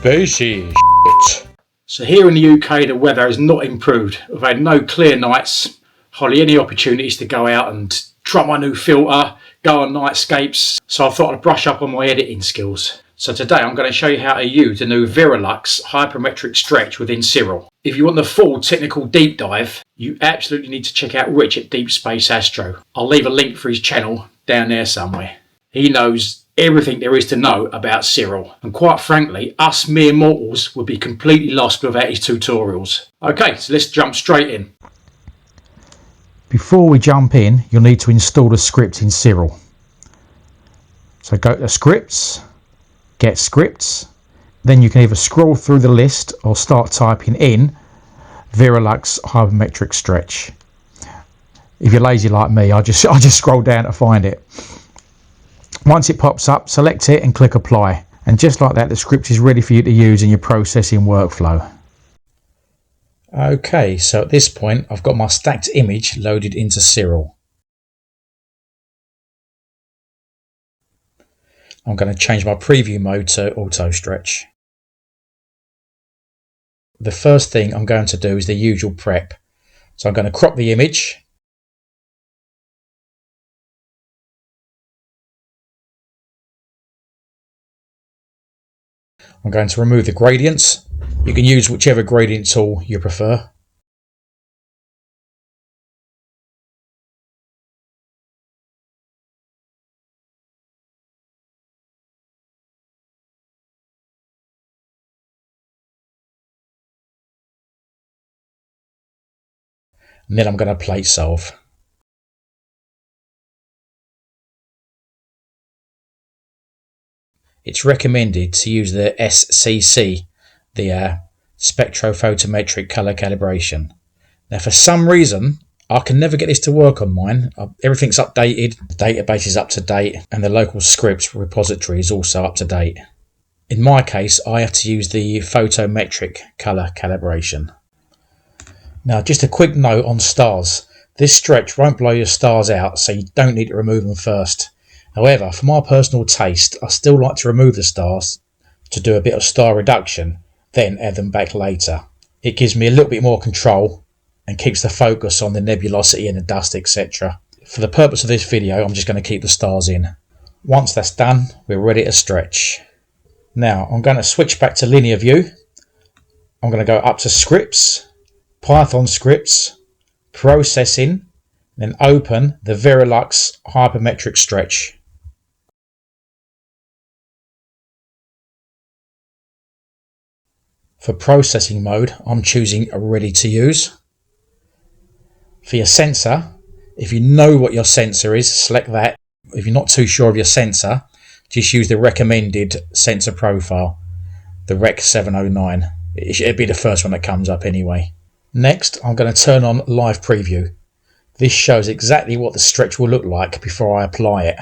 Spacey shit. So here in the UK the weather has not improved. We've had no clear nights, hardly any opportunities to go out and try my new filter, go on nightscapes. So I thought I'd brush up on my editing skills. So today I'm going to show you how to use the new Viralux Hypermetric Stretch within Siril. If you want the full technical deep dive, you absolutely need to check out Rich at Deep Space Astro. I'll leave a link for his channel down there somewhere. He knows everything there is to know about Siril, and quite frankly us mere mortals would be completely lost without his tutorials. Okay, so let's jump straight in. Before we jump in, you'll need to install the script in Siril. So go to scripts, get scripts, then you can either scroll through the list or start typing in Viralux Hypermetric Stretch. If you're lazy like me, I just scroll down to find it. Once it pops up, select it and click apply, and just like that the script is ready for you to use in your processing workflow. Okay, so at this point I've got my stacked image loaded into Siril. I'm going to change my preview mode to auto stretch. The first thing I'm going to do is the usual prep. So I'm going to crop the image. I'm going to remove the gradients. You can use whichever gradient tool you prefer. And then I'm going to plate solve. It's recommended to use the SCC, the Spectrophotometric Color Calibration. Now for some reason I can never get this to work on mine. Everything's updated, the database is up to date, and the local scripts repository is also up to date. In my case I have to use the Photometric Color Calibration. Now just a quick note on stars. This stretch won't blow your stars out, so you don't need to remove them first. However, for my personal taste, I still like to remove the stars to do a bit of star reduction, then add them back later. It gives me a little bit more control and keeps the focus on the nebulosity and the dust, etc. For the purpose of this video, I'm just going to keep the stars in. Once that's done, we're ready to stretch. Now, I'm going to switch back to linear view. I'm going to go up to scripts, Python scripts, processing, then open the Viralux Hypermetric Stretch. For processing mode, I'm choosing ready to use. For your sensor, if you know what your sensor is, select that. If you're not too sure of your sensor, just use the recommended sensor profile, the Rec 709. It'll be the first one that comes up anyway. Next, I'm going to turn on live preview. This shows exactly what the stretch will look like before I apply it.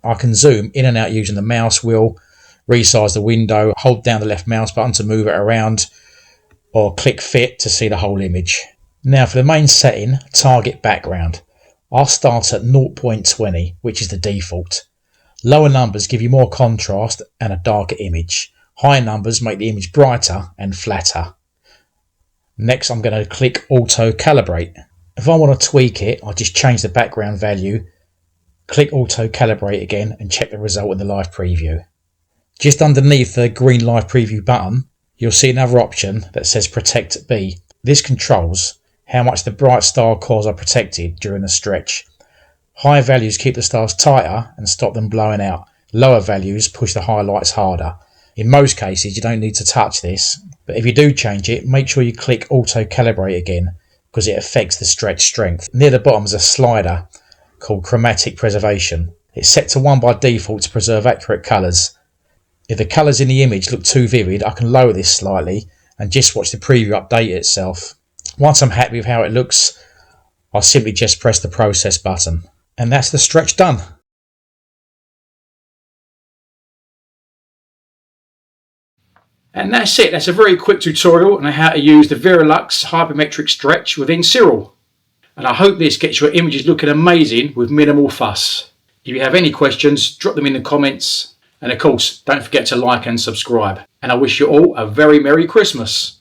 I can zoom in and out using the mouse wheel, resize the window, hold down the left mouse button to move it around, or click fit to see the whole image. Now for the main setting, target background. I'll start at 0.20, which is the default. Lower numbers give you more contrast and a darker image. Higher numbers make the image brighter and flatter. Next I'm going to click auto calibrate. If I want to tweak it, I'll just change the background value, click auto calibrate again and check the result in the live preview. Just underneath the green live preview button, you'll see another option that says protect B. This controls how much the bright star cores are protected during the stretch. Higher values keep the stars tighter and stop them blowing out. Lower values push the highlights harder. In most cases you don't need to touch this, but if you do change it, make sure you click auto calibrate again because it affects the stretch strength. Near the bottom is a slider called chromatic preservation. It's set to 1 by default to preserve accurate colours. If the colours in the image look too vivid, I can lower this slightly and just watch the preview update itself. Once I'm happy with how it looks, I'll simply just press the process button. And that's the stretch done. And that's it. That's a very quick tutorial on how to use the Viralux Hypermetric Stretch within Siril. And I hope this gets your images looking amazing with minimal fuss. If you have any questions, drop them in the comments. And of course, don't forget to like and subscribe. And I wish you all a very Merry Christmas.